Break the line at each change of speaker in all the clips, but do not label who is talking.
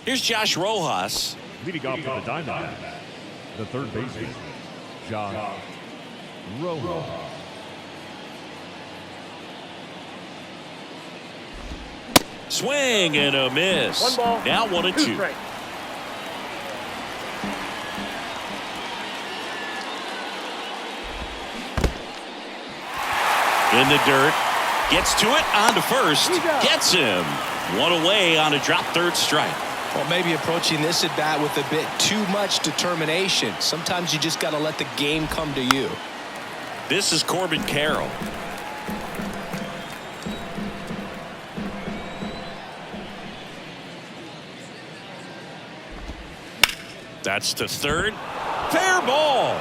Here's Josh Rojas.
Leading off for the Diamondbacks, the third baseman, Josh Rojas.
Swing and a miss.
One ball,
now 1-2.
strikes.
In the dirt. Gets to it. On to first. Gets him. One away on a drop third strike.
Well, maybe approaching this at bat with a bit too much determination. Sometimes you just got to let the game come to you.
This is Corbin Carroll. That's to third. Fair ball.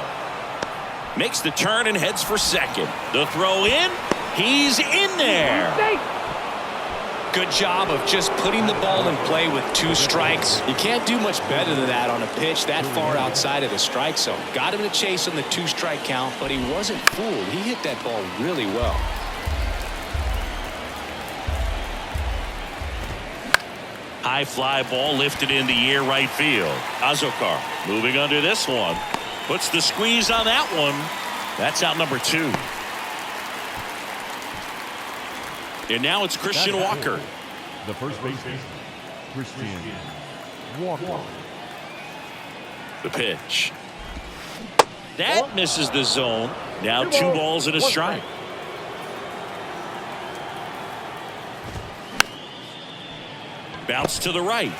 Makes the turn and heads for second. The throw in. He's in there.
Good job of just putting the ball in play with 2 strikes. You can't do much better than that on a pitch that far outside of the strike zone. Got him to chase on the 2-strike count, but he wasn't fooled. He hit that ball really well.
High fly ball lifted in the air right field. Azokar moving under this one. Puts the squeeze on that one. That's out number 2. And now it's Christian Walker.
The first baseman, Christian Walker.
The pitch. That misses the zone. Now 2 balls and a strike. Bounce to the right.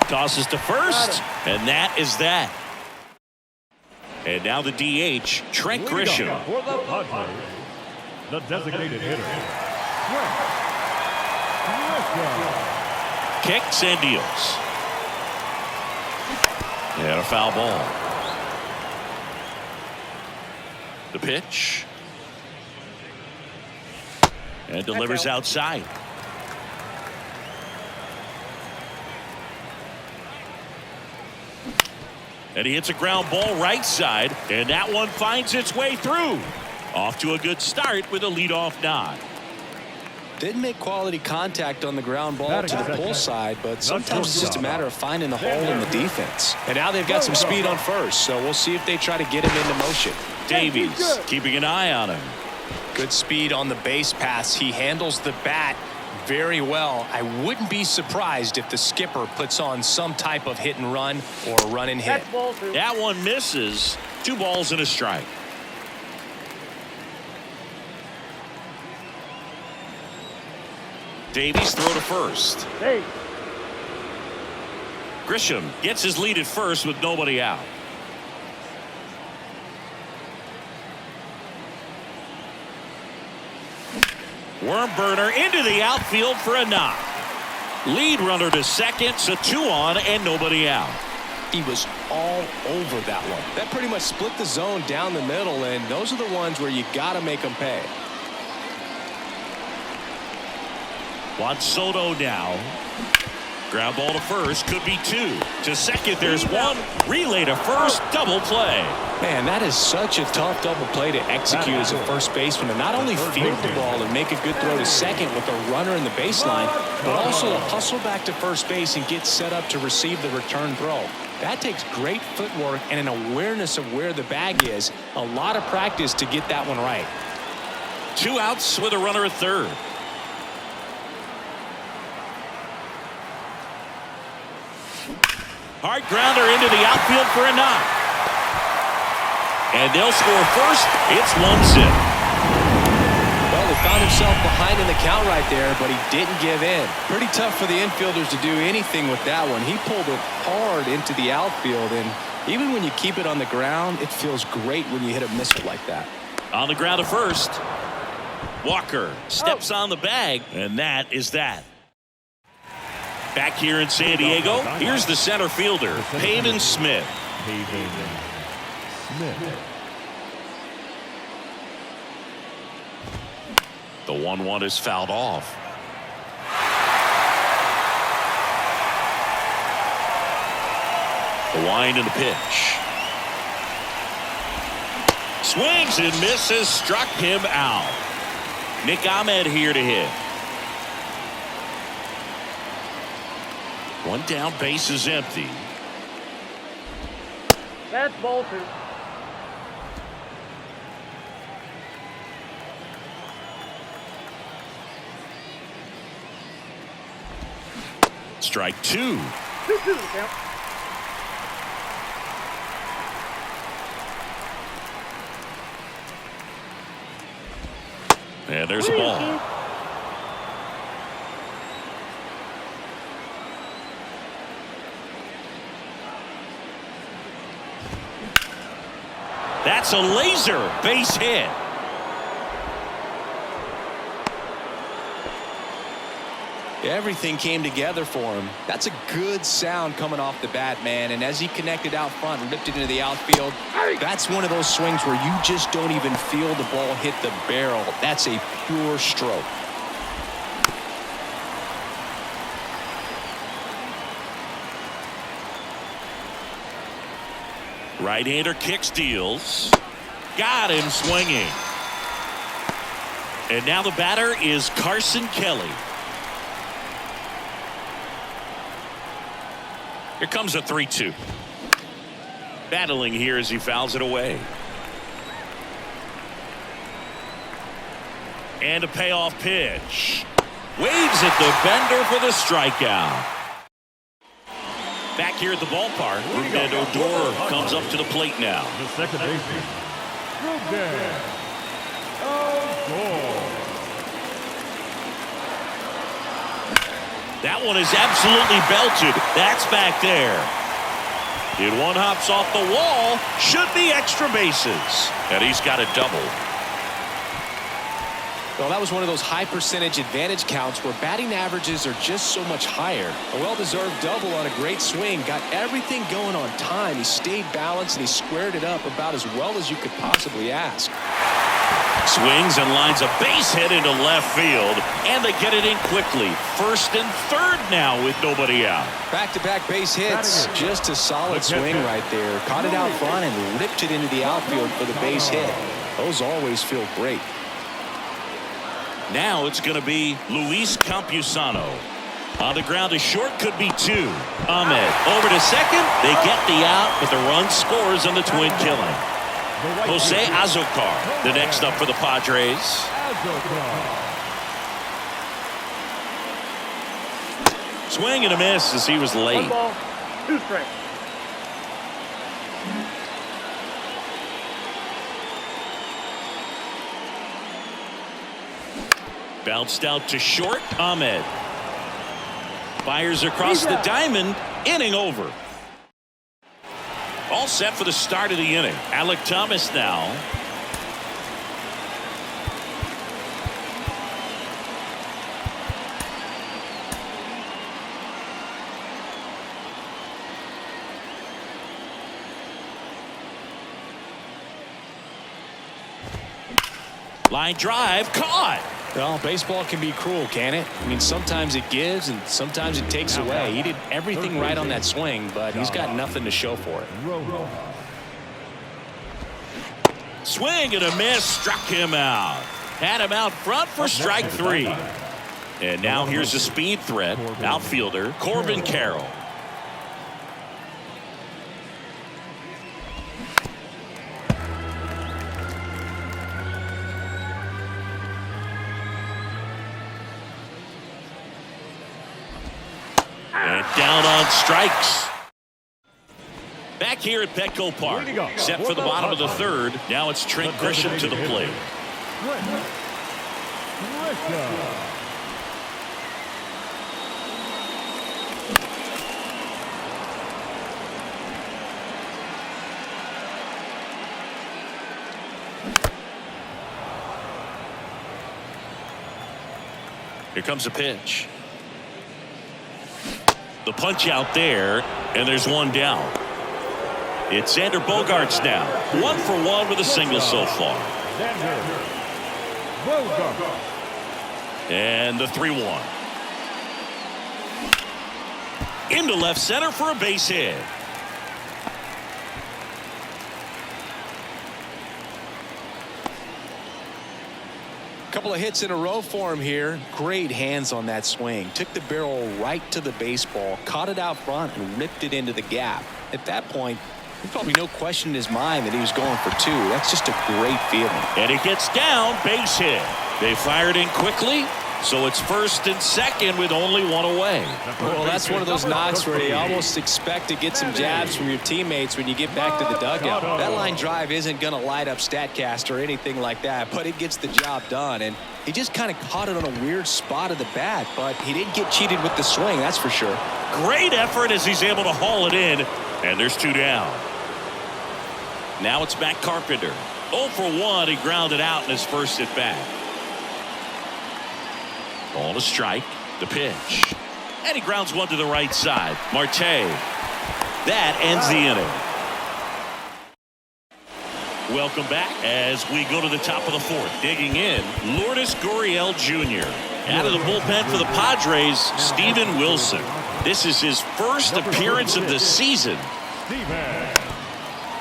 Tosses to first. And that is that. And now the DH, Trent Grisham.
For the Padres, the designated hitter, Trent Grisham.
Kicks and deals. And a foul ball. The pitch. And delivers outside. And he hits a ground ball right side, and that one finds its way through. Off to a good start with a leadoff nod.
Didn't make quality contact on the ground ball to the pull side, but sometimes it's just a matter of finding the hole in the defense. And now they've got some speed on first, so we'll see if they try to get him into motion.
Davies keeping an eye on him.
Good speed on the base pass. He handles the bat very well. I wouldn't be surprised if the skipper puts on some type of hit and run or run and hit.
That one misses. 2 balls and a strike. Davies throw to first.
Hey.
Grisham gets his lead at first with nobody out. Worm burner into the outfield for a knock. Lead runner to second, so 2 on and nobody out.
He was all over that one. That pretty much split the zone down the middle, and those are the ones where you got to make them pay.
Juan Soto now. Ground ball to first, could be 2. To second, there's 1. Relay to first, double play.
Man, that is such a tough double play to execute as a first baseman, to not only field the ball and make a good throw to second with a runner in the baseline, but also to hustle back to first base and get set up to receive the return throw. That takes great footwork and an awareness of where the bag is. A lot of practice to get that one right.
2 outs with a runner at third. Hard grounder into the outfield for a knock. And they'll score first. It's 1-0.
Well, he found himself behind in the count right there, but he didn't give in. Pretty tough for the infielders to do anything with that one. He pulled it hard into the outfield, and even when you keep it on the ground, it feels great when you hit a missile like that.
On the ground to first. Walker steps on the bag, and that is that. Back here in San Diego, here's the center fielder, Pavin Smith.
Pavin Smith.
The 1-1 is fouled off. The wind and the pitch. Swings and misses, struck him out. Nick Ahmed here to hit. One down, base is empty.
That's bolted.
Strike two.
2-2 count.
And there's a ball. That's a laser base hit.
Everything came together for him. That's a good sound coming off the bat, man. And as he connected out front and ripped it into the outfield, that's one of those swings where you just don't even feel the ball hit the barrel. That's a pure stroke.
Right-hander kick steals. Got him swinging. And now the batter is Carson Kelly. Here comes a 3-2. Battling here as he fouls it away. And a payoff pitch. Waves at the bender for the strikeout. Back here at the ballpark, Ruben Odor comes up to the plate now.
The second baseman, Ruben Odor.
That one is absolutely belted. That's back there. And one hops off the wall. Should be extra bases. And he's got a double.
Well, that was one of those high percentage advantage counts where batting averages are just so much higher. A well-deserved double on a great swing. Got everything going on time. He stayed balanced and he squared it up about as well as you could possibly ask.
Swings and lines a base hit into left field. And they get it in quickly. First and third now with nobody out.
Back-to-back base hits. Just a solid swing right there. Caught it out front and ripped it into the outfield for the base hit. Those always feel great.
Now it's going to be Luis Campusano. On the ground to short, could be two. Ahmed over to second. They get the out, but the run scores on the twin killing. Jose Azocar, the next up for the Padres. Swing and a miss as he was late.
1 ball, 2 strikes.
Bounced out to short. Ahmed fires across the diamond. Inning over. All set for the start of the inning. Alec Thomas now. Line drive caught.
Well, baseball can be cruel, can it? I mean, sometimes it gives and sometimes it takes away. He did everything right on that swing, but he's got nothing to show for it.
Swing and a miss, struck him out. Had him out front for strike 3. And now here's a speed threat. Outfielder Corbin Carroll. And down on strikes. Back here at Petco Park. Set for the bottom of the third. Now it's Trent Grisham to the plate. Here comes a pitch. The punch out there, and there's one down. It's Xander Bogaerts now. 1 for 1 with a single so far. And the 3-1. Into left center for a base hit.
Couple of hits in a row for him here. Great hands on that swing. Took the barrel right to the baseball, caught it out front, and ripped it into the gap. At that point, there's probably no question in his mind that he was going for two. That's just a great feeling.
And he gets down, base hit. They fired in quickly, so it's first and second with only one away.
Well, that's one of those knocks where you almost expect to get some jabs from your teammates when you get back to the dugout. That line drive isn't going to light up StatCast or anything like that, but it gets the job done. And he just kind of caught it on a weird spot of the bat, but he didn't get cheated with the swing, that's for sure.
Great effort as he's able to haul it in, and there's two down. Now it's Matt Carpenter. 0 for 1, he grounded out in his first at bat. Ball to strike, the pitch. And he grounds one to the right side. Marte. That ends the inning. Welcome back as we go to the top of the fourth. Digging in, Lourdes Gurriel Jr. Out of the bullpen for the Padres, Steven Wilson. This is his first appearance of the season.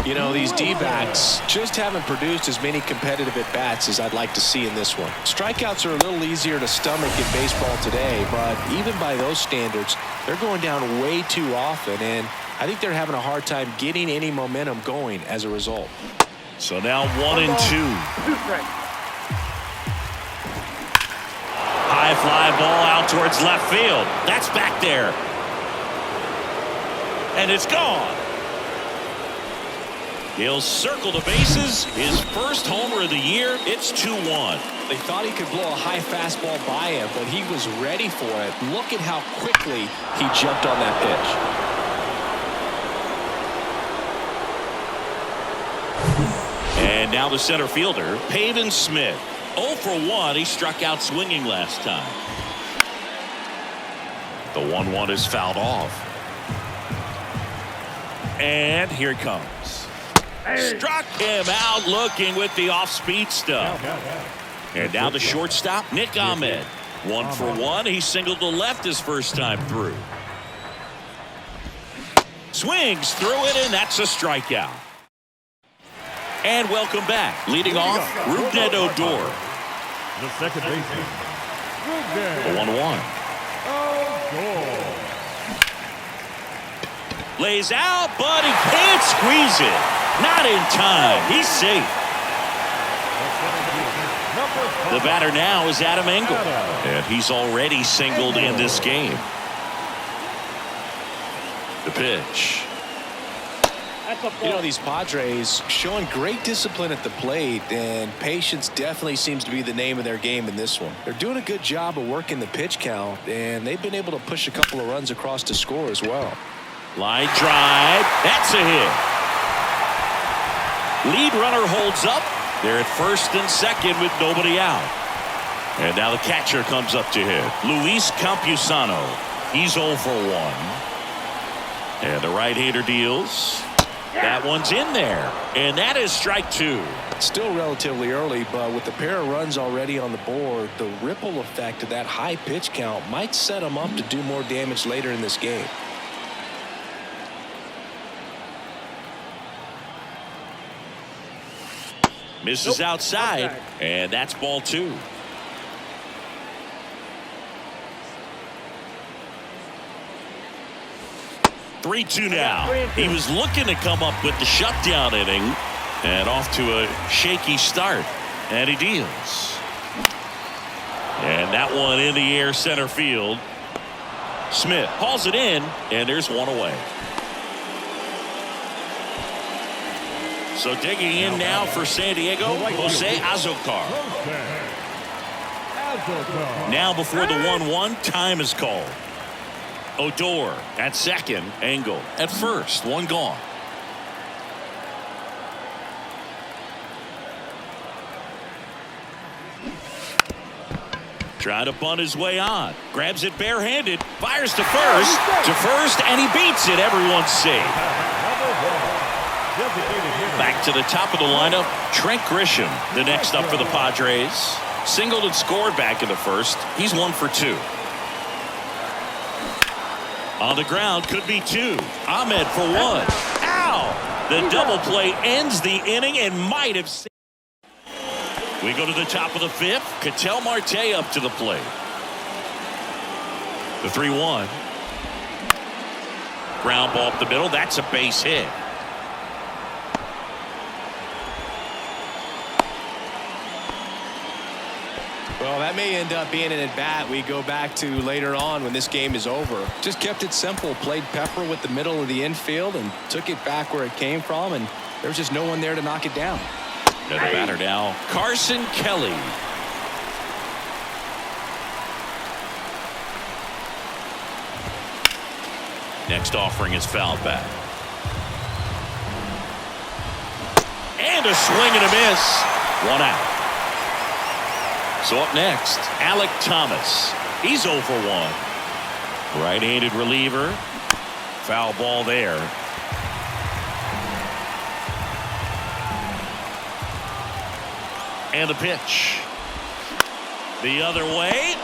You know, these D-backs just haven't produced as many competitive at-bats as I'd like to see in this one. Strikeouts are a little easier to stomach in baseball today, but even by those standards, they're going down way too often, and I think they're having a hard time getting any momentum going as a result.
So now 1 and 2. High fly ball out towards left field. That's back there. And it's gone. He'll circle the bases. His first homer of the year. It's 2-1.
They thought he could blow a high fastball by him, but he was ready for it. Look at how quickly he jumped on that pitch.
And now the center fielder, Pavin Smith. 0 for 1. He struck out swinging last time. The 1-1 is fouled off. And here it comes. Struck him out looking with the off-speed stuff. And now the shortstop, Nick Ahmed. 1 for 1. He singled to left his first time through. Swings through it, and that's a strikeout. And welcome back. Leading off, Únete Odor.
The second baseman,
The 1-1. Lays out, but he can't squeeze it. Not in time. He's safe. The batter now is Adam Engel. And he's already singled in this game. The pitch.
You know, these Padres showing great discipline at the plate, and patience definitely seems to be the name of their game in this one. They're doing a good job of working the pitch count, and they've been able to push a couple of runs across to score as well.
Line drive. That's a hit. Lead runner holds up. They're at first and second with nobody out. And now the catcher comes up to hit. Luis Campusano. He's 0 for 1. And the right-hander deals. That one's in there. And that is strike 2.
Still relatively early, but with the pair of runs already on the board, the ripple effect of that high pitch count might set them up to do more damage later in this game.
Misses outside, and that's ball 2. Three-2 now. He was looking to come up with the shutdown inning, and off to a shaky start, and he deals. And that one in the air center field. Smith hauls it in, and there's one away. So digging in now for San Diego, Jose Azocar. Now before the 1-1, time is called. Odor at second, Engel at first, one gone. Trying to bunt his way on. Grabs it barehanded, fires to first, and he beats it. Everyone's safe. Back to the top of the lineup, Trent Grisham, the next up for the Padres. Singled and scored back in the first. He's 1 for 2. On the ground, could be 2. Ahmed for 1. Ow! The double play ends the inning and might have saved. We go to the top of the fifth. Ketel Marte up to the plate. The 3-1. Ground ball up the middle. That's a base hit.
Well, that may end up being an at-bat we go back to later on when this game is over. Just kept it simple, played pepper with the middle of the infield and took it back where it came from, and there's just no one there to knock it down.
Another batter now, Carson Kelly. Next offering is fouled back. And a swing and a miss. 1 out. So up next, Alec Thomas. He's 0 for 1. Right-handed reliever. Foul ball there. And the pitch. The other way.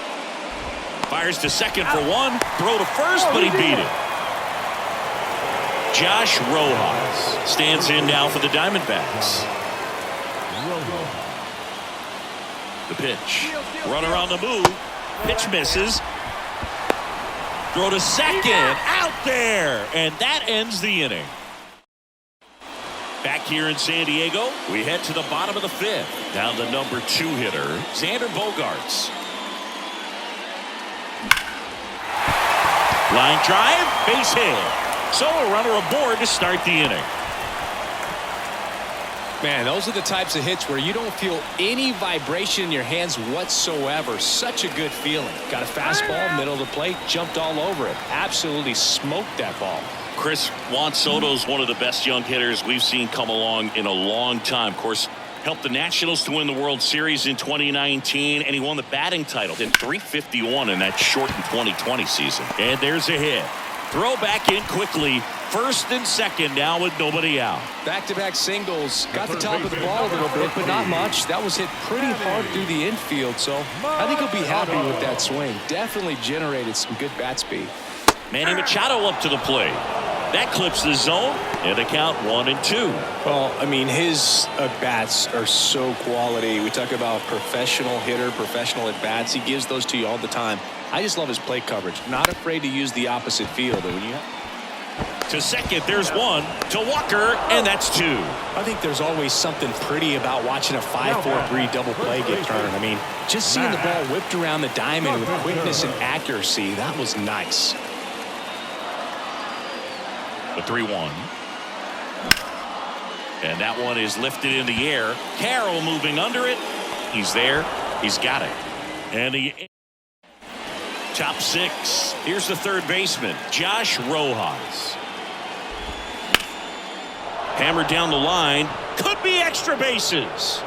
Fires to second for 1. Throw to first, but he beat it. Josh Rojas stands in now for the Diamondbacks. The pitch. Runner on the move. Pitch misses. Throw to second. Out there. And that ends the inning. Back here in San Diego, we head to the bottom of the fifth. Down the number 2 hitter, Xander Bogaerts. Line drive, base hit. So a runner aboard to start the inning.
Man, those are the types of hits where you don't feel any vibration in your hands whatsoever. Such a good feeling. Got a fastball, middle of the plate, jumped all over it. Absolutely smoked that ball.
Chris, Juan Soto's one of the best young hitters we've seen come along in a long time. Of course, helped the Nationals to win the World Series in 2019, and he won the batting title in .351 in that shortened 2020 season. And there's a hit. Throw back in quickly. First and second now with nobody out.
Back-to-back singles. Got the top of the ball a little bit, but not much. That was hit pretty hard through the infield, so I think he'll be happy with that swing. Definitely generated some good bat speed.
Manny Machado up to the plate. That clips the zone, and the count 1-2.
Well, I mean, his at-bats are so quality. We talk about professional hitter, professional at-bats. He gives those to you all the time. I just love his plate coverage. Not afraid to use the opposite field. When you
to second, there's 1. To Walker, and that's 2.
I think there's always something pretty about watching a 5-4-3 double play get turned. I mean, just seeing the ball whipped around the diamond with quickness and accuracy, that was nice.
The 3-1. And that one is lifted in the air. Carroll moving under it. He's there. He's got it. And the top 6. Here's the third baseman, Josh Rojas. Hammered down the line. Could be extra bases.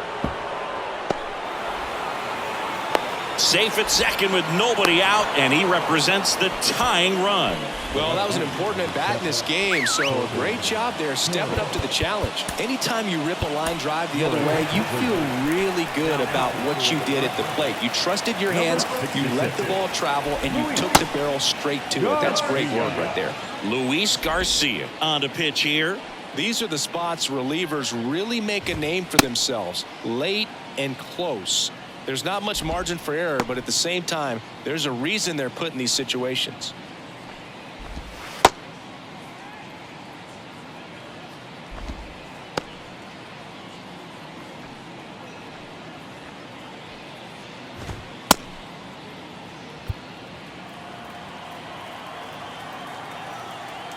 Safe at second with nobody out, and he represents the tying run.
Well, that was an important at-bat in this game, so great job there stepping up to the challenge. Anytime you rip a line drive the other way, you feel really good about what you did at the plate. You trusted your hands, you let the ball travel, and you took the barrel straight to it. That's great work right there.
Luis Garcia on the pitch here.
These are the spots relievers really make a name for themselves, late and close. There's not much margin for error, but at the same time, there's a reason they're put in these situations.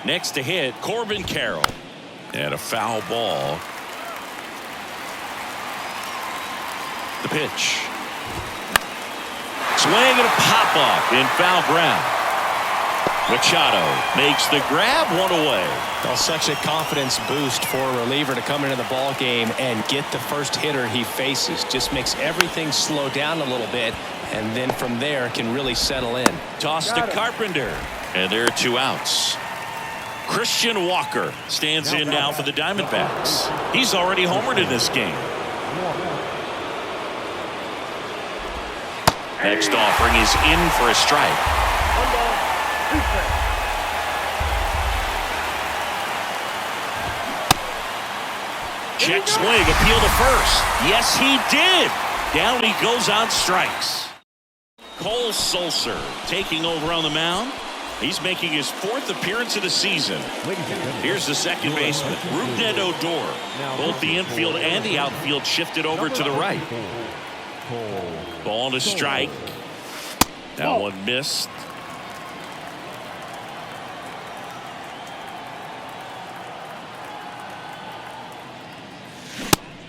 Next to hit, Corbin Carroll. And a foul ball. The pitch. Swing and a pop-up in foul ground. Machado makes the grab, 1 away.
Well, such a confidence boost for a reliever to come into the ball game and get the first hitter he faces. Just makes everything slow down a little bit, and then from there can really settle in.
Toss to Carpenter, and there are 2 outs. Christian Walker stands in now for the Diamondbacks. He's already homered in this game. Next offering is in for a strike.
1 ball, 2 strikes.
Check swing, appeal to first. Yes, he did. Down he goes on strikes. Cole Sulser taking over on the mound. He's making his 4th appearance of the season. Here's the second baseman, Únete Odor. Both the infield and the outfield shifted over to the right. Ball and a strike. That one missed.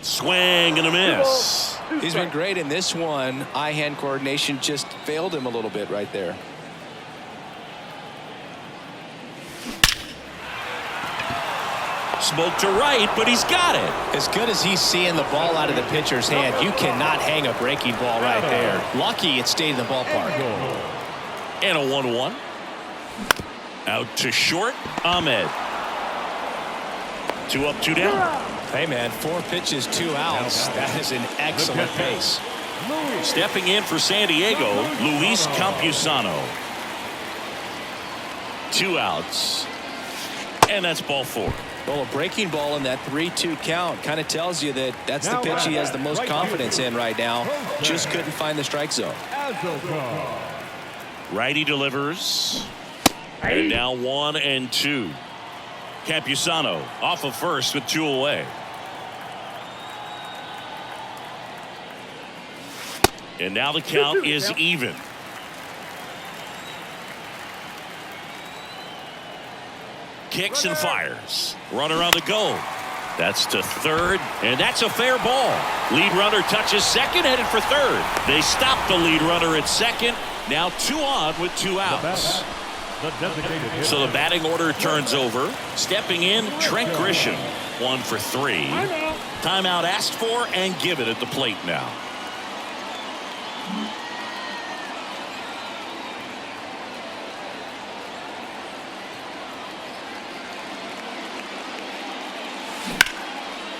Swing and a miss.
He's been great in this one. Eye-hand coordination just failed him a little bit right there.
Smoke to right, but he's got it.
As good as he's seeing the ball out of the pitcher's hand, you cannot hang a breaking ball right there. Lucky it stayed in the ballpark.
And a 1-1. Out to short, Ahmed. 2 up, 2 down.
Hey, man, 4 pitches, 2 outs. That is an excellent pace.
Stepping in for San Diego, Luis Campusano. 2 outs. And that's ball 4.
Well, a breaking ball in that 3-2 count kind of tells you that that's the pitch he has the most confidence in right now. Just couldn't find the strike zone.
Righty delivers. And now 1-2. Campusano off of first with 2 away. And now the count is even. Kicks and fires. Runner on the go. That's to third, and that's a fair ball. Lead runner touches second, headed for third. They stop the lead runner at second. Now 2 on with 2 outs. So the batting order turns over. Stepping in, Trent Grisham. 1 for 3. Timeout asked for and given at the plate now.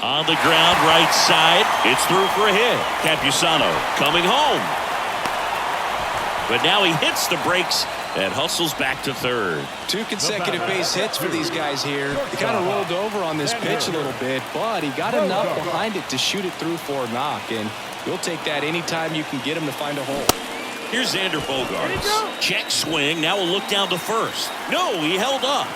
On the ground, right side. It's through for a hit. Campusano coming home. But now he hits the brakes and hustles back to third.
2 consecutive base hits for these guys here. He kind of rolled over on this pitch a little bit, but he got enough behind it to shoot it through for a knock. And you'll take that anytime you can get him to find a hole.
Here's Xander Bogaerts. Check swing. Now we'll look down to first. No, he held up.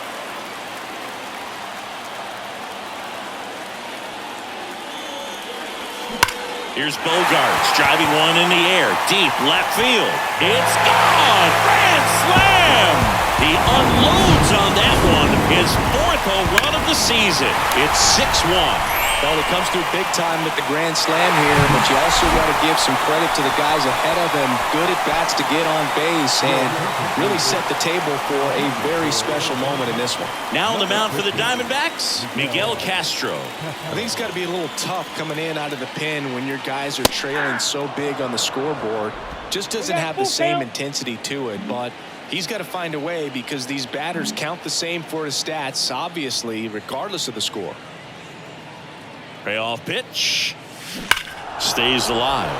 Here's Bogaerts driving one in the air, deep left field. It's gone! Grand slam! He unloads on that one. His 4th home run of the season. It's 6-1.
Well, he comes through big time with the grand slam here, but you also got to give some credit to the guys ahead of him. Good at bats to get on base and really set the table for a very special moment in this one.
Now on the mound for the Diamondbacks, Miguel Castro.
I think it's got to be a little tough coming in out of the pen when your guys are trailing so big on the scoreboard. Just doesn't have the same intensity to it, but he's got to find a way because these batters count the same for his stats, obviously, regardless of the score.
Payoff pitch. Stays alive.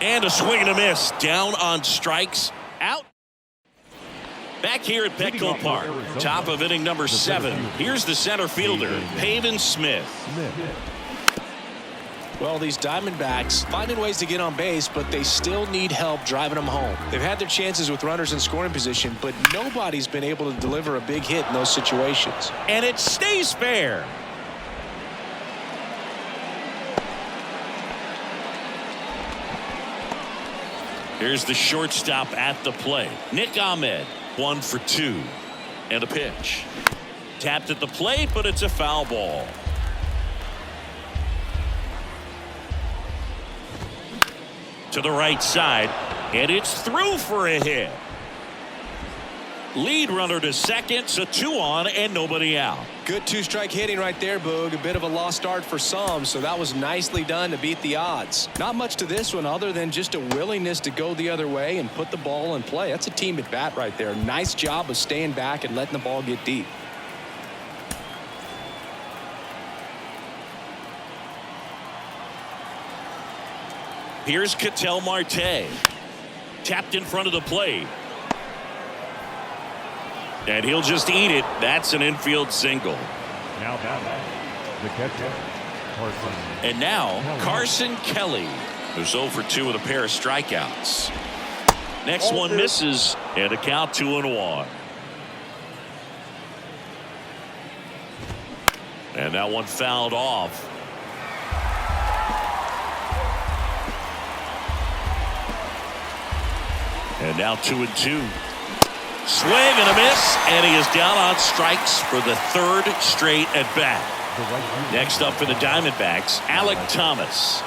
And a swing and a miss. Down on strikes. Out. Back here at Petco Park. Top of inning number 7. Here's the center fielder, Pavin Smith.
Well, these Diamondbacks finding ways to get on base, but they still need help driving them home. They've had their chances with runners in scoring position, but nobody's been able to deliver a big hit in those situations.
And it stays fair. Here's the shortstop at the plate. Nick Ahmed, 1 for 2. And a pitch. Tapped at the plate, but it's a foul ball. To the right side, and it's through for a hit. Lead runner to second, so 2 on and nobody out.
Good 2-strike hitting right there, Boog. A bit of a lost start for some, so that was nicely done to beat the odds. Not much to this one other than just a willingness to go the other way and put the ball in play. That's a team at bat right there. Nice job of staying back and letting the ball get deep.
Here's Ketel Marte. Tapped in front of the plate. And he'll just eat it. That's an infield single.
Now batting, the catcher, Carson.
And now Carson Kelly, who's 0 for 2 with a pair of strikeouts. Next one misses, and a count 2-1. And that one fouled off. And now 2-2. Swing and a miss, and he is down on strikes for the third straight at bat. Next up for the Diamondbacks, Alec Thomas.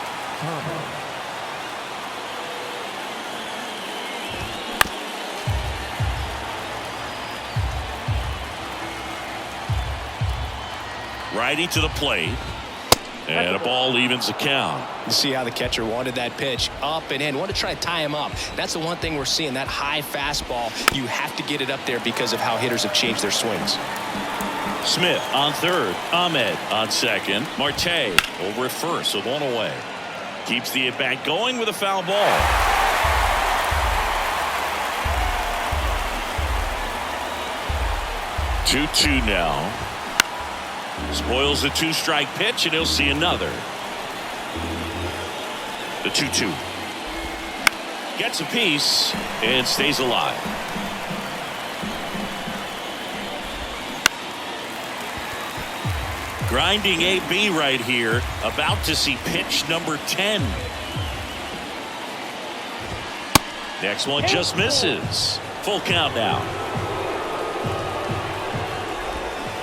Righty to the plate. And a ball evens the count.
You see how the catcher wanted that pitch up and in. Want to try to tie him up. That's the one thing we're seeing, that high fastball. You have to get it up there because of how hitters have changed their swings.
Smith on third. Ahmed on second. Marte over at first with one away. Keeps the at-bat going with a foul ball. Two now. Spoils the 2-strike pitch, and he'll see another. The 2-2. Gets a piece and stays alive. Grinding AB right here. About to see pitch number 10. Next one just misses. Full count now.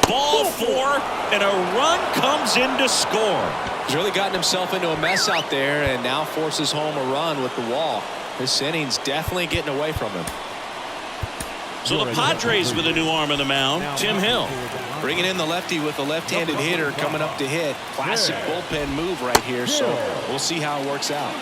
Ball 4, and a run comes in to score.
He's really gotten himself into a mess out there and now forces home a run with the wall. This inning's definitely getting away from him.
So the Padres with a new arm on the mound, Tim Hill.
Bringing in the lefty with a left-handed hitter coming up to hit. Classic bullpen move right here, so we'll see how it works out.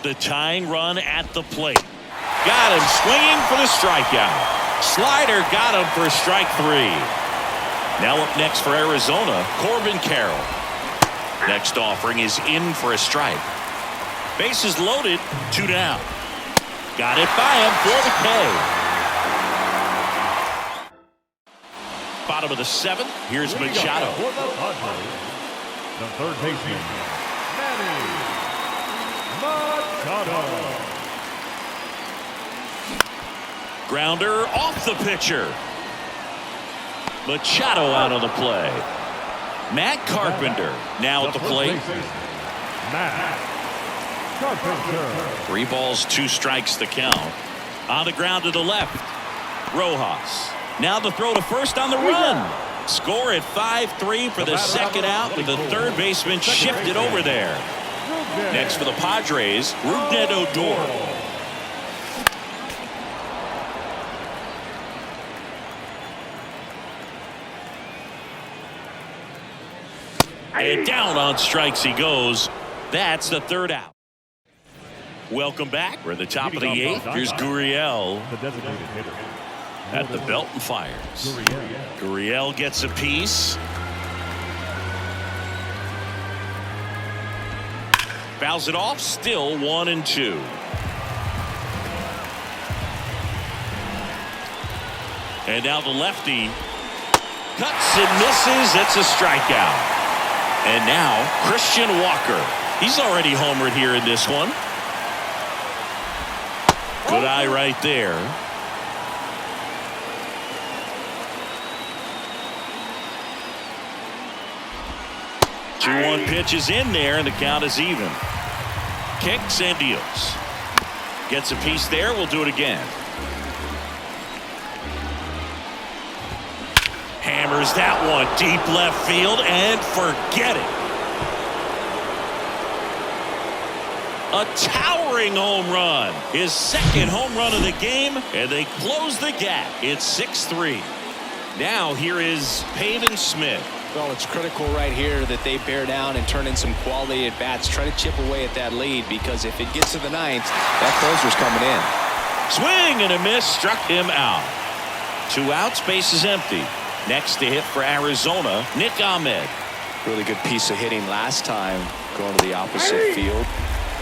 The tying run at the plate. Got him swinging for the strikeout. Slider got him for strike 3. Now up next for Arizona, Corbin Carroll. Next offering is in for a strike. Bases loaded, 2 down. Got it by him for the K. Bottom of the 7th, here's Machado.
For the Padres, the third baseman, Manny Machado.
Grounder off the pitcher. Machado out on the play. Matt Carpenter now at the plate.
Matt Carpenter.
3 balls, 2 strikes the count. On the ground to the left. Rojas. Now the throw to first on the run. Score at 5-3 for the second out, with the third baseman shifted over there. Next for the Padres, Únete, este. And down on strikes he goes. That's the third out. Welcome back. We're at the top of the 8th. Here's Gurriel
The designated hitter.
at the belt and fires. Gurriel gets a piece. Fouls it off. Still 1-2. And now the lefty cuts and misses. It's a strikeout. And now Christian Walker. He's already homered here in this one. Good eye right there. Two-one pitch is in there, and the count is even. Kicks and deals. Gets a piece there. We'll do it again. Hammers that one deep left field, and forget it. A towering home run. His second home run of the game, and they close the gap. It's 6-3. Now here is Pavin Smith.
Well, it's critical right here that they bear down and turn in some quality at bats. Try to chip away at that lead, because if it gets to the 9th, that closer's coming in.
Swing and a miss, struck him out. 2 outs, base is empty. Next to hit for Arizona, Nick Ahmed.
Really good piece of hitting last time, going to the opposite field.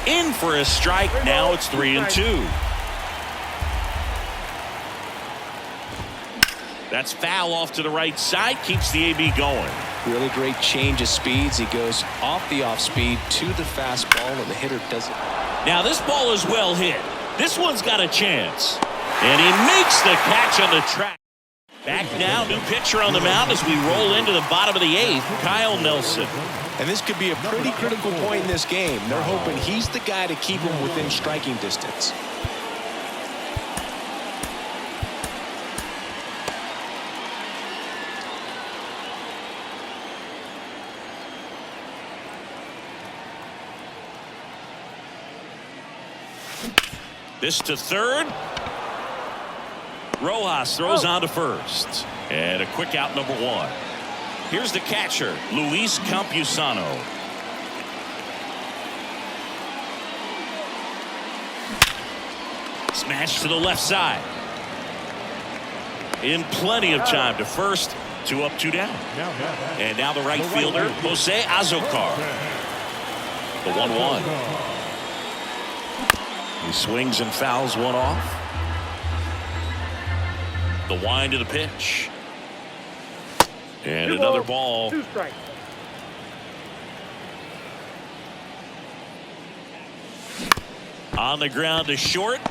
In for a strike. Now it's 3-2. That's foul off to the right side. Keeps the AB going.
Really great change of speeds. He goes off the off speed to the fastball, and the hitter doesn't.
Now this ball is well hit. This one's got a chance. And he makes the catch on the track. Back now, new pitcher on the mound as we roll into the bottom of the 8th, Kyle Nelson.
And this could be a pretty critical point in this game. They're hoping he's the guy to keep him within striking distance.
This to third. Rojas throws on to first. And a quick out, number 1. Here's the catcher, Luis Campusano. Smash to the left side. In plenty of time to first. 2 up, 2 down. And now the right fielder, Jose Azocar. The 1-1. He swings and fouls one off. The wind of the pitch. And another ball.
2 strikes.
On the ground to short.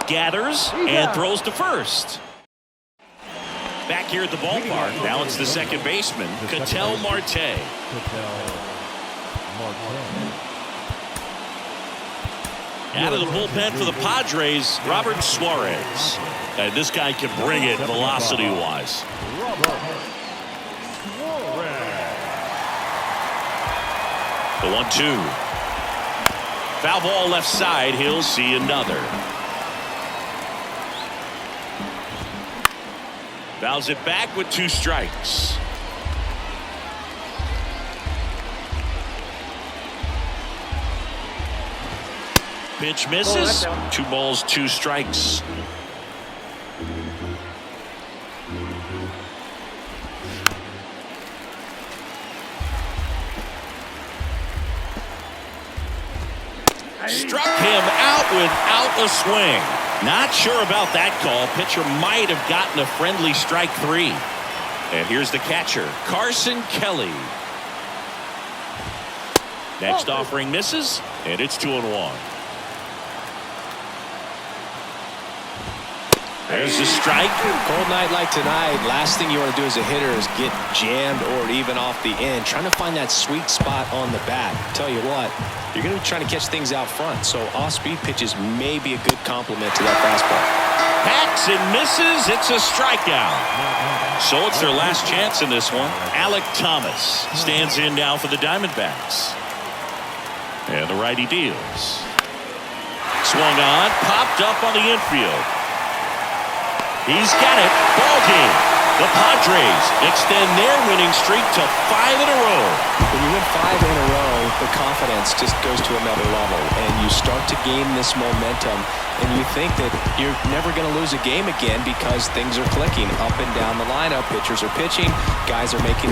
Gathers and throws to first. Back here at the ballpark. Now it's the second baseman, Ketel Marte. Out of the bullpen for the Padres, Robert Suarez. And this guy can bring it velocity-wise. The 1-2. Foul ball left side. He'll see another. Fouls it back with 2 strikes. Pitch misses. 2 balls, 2 strikes. Struck him out without a swing. Not sure about that call. Pitcher might have gotten a friendly strike 3. And here's the catcher, Carson Kelly. Next offering misses, and it's 2-1. There's the strike.
Cold night like tonight, last thing you want to do as a hitter is get jammed or even off the end. Trying to find that sweet spot on the bat. Tell you what, you're going to be trying to catch things out front, so off-speed pitches may be a good complement to that fastball.
Hacks and misses. It's a strikeout. So it's their last chance in this one. Alec Thomas stands in now for the Diamondbacks. And the righty deals. Swung on, popped up on the infield. He's got it. Ball game. The Padres extend their winning streak to 5 in a row.
When you win 5 in a row, the confidence just goes to another level, and you start to gain this momentum, and you think that you're never going to lose a game again because things are clicking up and down the lineup. Pitchers are pitching, guys are making the